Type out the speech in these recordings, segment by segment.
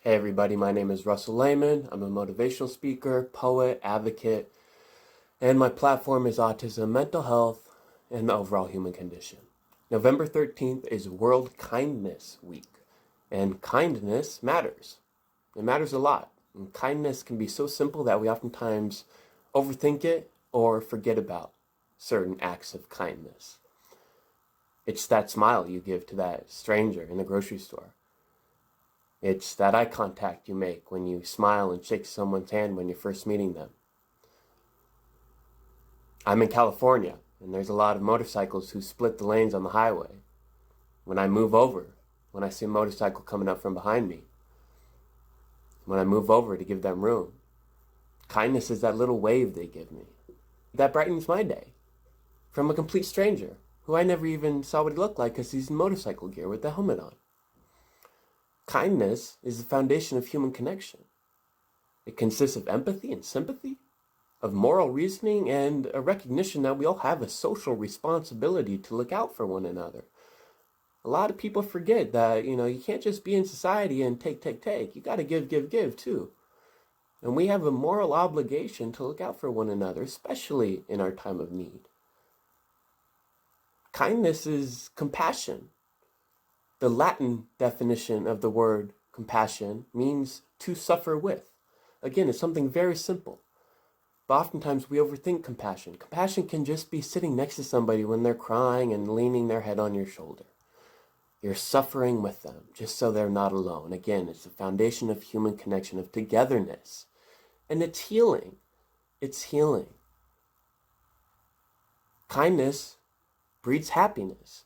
Hey everybody, my name is Russell Lehmann. I'm a motivational speaker, poet, advocate, and my platform is autism, mental health, and the overall human condition. November 13th is World Kindness Week, and kindness matters. It matters a lot. And kindness can be so simple that we oftentimes overthink it or forget about certain acts of kindness. It's that smile you give to that stranger in the grocery store. It's that eye contact you make when you smile and shake someone's hand when you're first meeting them. I'm in California, and there's a lot of motorcycles who split the lanes on the highway. When I move over, when I see a motorcycle coming up from behind me, when I move over to give them room, kindness is that little wave they give me. That brightens my day. From a complete stranger, who I never even saw what he looked like because he's in motorcycle gear with the helmet on. Kindness is the foundation of human connection. It consists of empathy and sympathy, of moral reasoning, and a recognition that we all have a social responsibility to look out for one another. A lot of people forget that, you can't just be in society and take. You got to give too. And we have a moral obligation to look out for one another, especially in our time of need. Kindness is compassion. The Latin definition of the word compassion means to suffer with. Again, it's something very simple. But oftentimes we overthink compassion. Compassion can just be sitting next to somebody when they're crying and leaning their head on your shoulder. You're suffering with them just so they're not alone. Again, it's the foundation of human connection, of togetherness. And it's healing. It's healing. Kindness breeds happiness.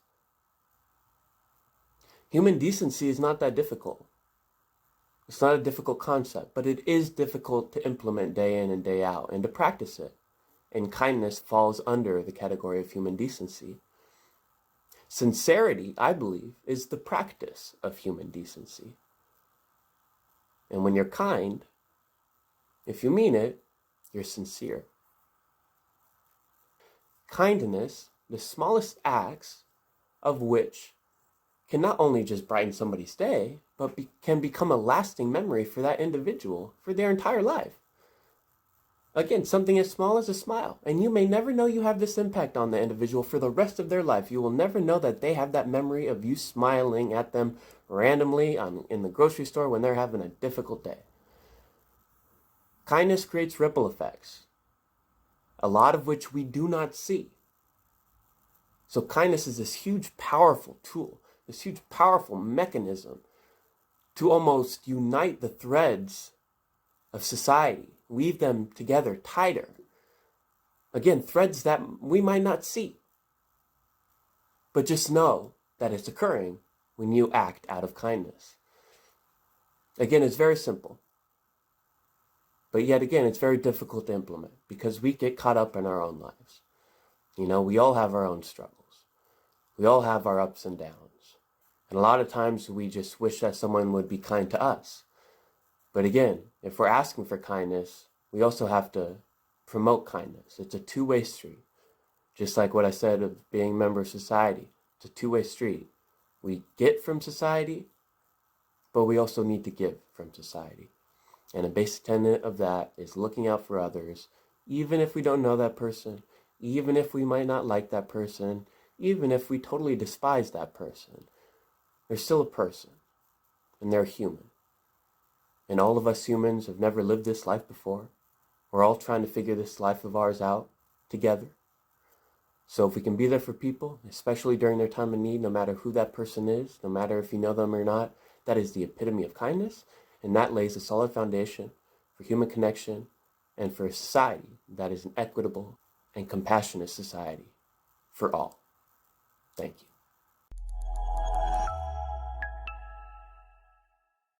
Human decency is not that difficult. It's not a difficult concept, but it is difficult to implement day in and day out and to practice it. And kindness falls under the category of human decency. Sincerity, I believe, is the practice of human decency. And when you're kind, if you mean it, you're sincere. Kindness, the smallest acts of which can not only just brighten somebody's day, but can become a lasting memory for that individual for their entire life. Again, something as small as a smile. And you may never know you have this impact on the individual for the rest of their life. You will never know that they have that memory of you smiling at them randomly in the grocery store when they're having a difficult day. Kindness creates ripple effects, a lot of which we do not see. So kindness is this huge, powerful tool, this huge, powerful mechanism to almost unite the threads of society, weave them together tighter. Again, threads that we might not see, but just know that it's occurring when you act out of kindness. Again, it's very simple, but yet again, it's very difficult to implement because we get caught up in our own lives. We all have our own struggles. We all have our ups and downs. And a lot of times we just wish that someone would be kind to us. But again, if we're asking for kindness, we also have to promote kindness. It's a two-way street. Just like what I said of being a member of society. It's a two-way street. We get from society, but we also need to give from society. And a basic tenet of that is looking out for others, even if we don't know that person, even if we might not like that person, even if we totally despise that person. They're still a person, and they're human. And all of us humans have never lived this life before. We're all trying to figure this life of ours out together. So if we can be there for people, especially during their time of need, no matter who that person is, no matter if you know them or not, that is the epitome of kindness, and that lays a solid foundation for human connection and for a society that is an equitable and compassionate society for all. Thank you.